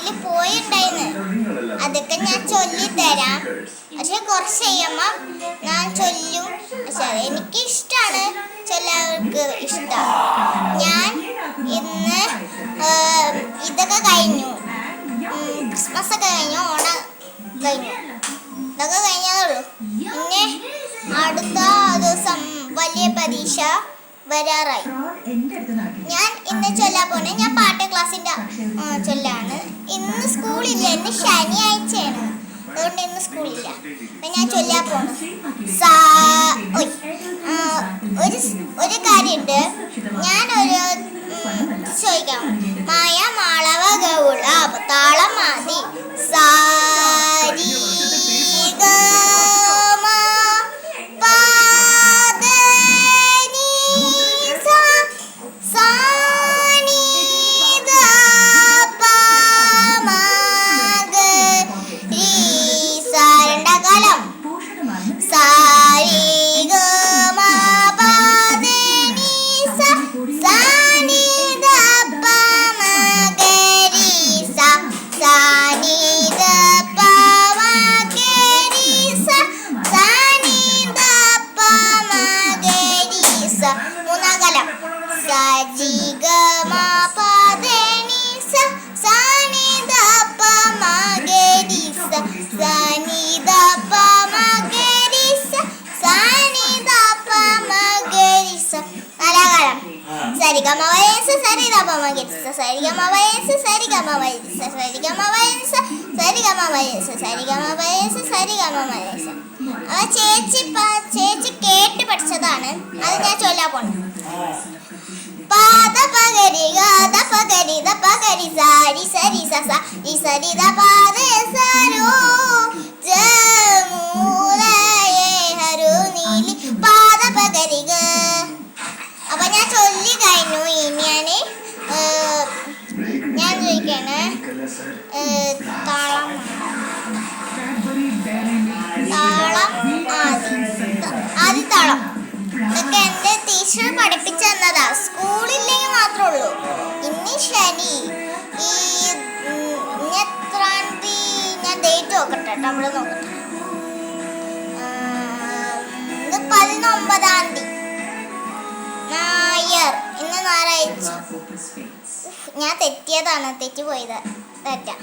അതിൽ പോയിണ്ടായിരുന്നു. അതൊക്കെ ഞാൻ ചൊല്ലിത്തരാം. പക്ഷെ കുറച്ച് കഴിയുമ്പോൾ ഞാൻ ചൊല്ലും. പക്ഷെ എനിക്ക് ഇഷ്ടമാണ്, ചിലവർക്ക് ഇഷ്ടമാണ്. ഞാൻ ഇന്ന് ഇതൊക്കെ കഴിഞ്ഞു, ക്രിസ്മസ് ഒക്കെ കഴിഞ്ഞു, ഓണം കഴിഞ്ഞു, ഇതൊക്കെ കഴിഞ്ഞതേ ഉള്ളൂ. പിന്നെ അടുത്ത ദിവസം വലിയ പരീക്ഷ വരാറായി. ഞാൻ ഇന്ന് ചൊല്ലാൻ പോണേ, ഞാൻ പാട്ട് ക്ലാസ്സിൻ്റെ ചൊല്ലാണ്. ഇന്ന് സ്കൂളില്ല, ഇന്ന് ശനിയാഴ്ചയാണ്, അതുകൊണ്ട് ഇന്ന് സ്കൂളില്ല. അപ്പം ഞാൻ ചൊല്ലാൻ പോണു. ഒരു കാര്യമുണ്ട്, ഞാനൊരു ചോദിക്കാം. മായ മാളവ ഗൗള താളം മാതി സാരി ചേച്ചി കേട്ട് പഠിച്ചതാണ്, അത് ഞാൻ ചൊല്ലാൻ പോണു. പാദ പകരി ഗാദ പകരി ദ പകരി സാരി സരി സസ ഈ സരി ദ പാദ സരോ ജമൂലയേ ഹരു നീലി പാദ പകരി ഗ. അപ്പൊ ഞാൻ ചൊല്ലി കഴിഞ്ഞു. ഇനി ഞാൻ ചോദിക്കാണ് താളം ആദ്യ താളം. ഇതൊക്കെ എൻ്റെ ടീച്ചർ പഠിപ്പിച്ചു തന്നതാ, സ്കൂളില്ലെങ്കിൽ മാത്രമേ ഉള്ളൂ. ഇന്ന് ശനി, എത്രാം തീയതി ഞാൻ ഡേറ്റ് നോക്കട്ടെ, നമ്മൾ നോക്കട്ടെ. ഇത് 19-ാം തീയതി ഞായർ, ഇന്ന് ഞായറാഴ്ച. ഞാൻ തെറ്റിയതാണ്, തെറ്റിപ്പോയത്, തെറ്റാ.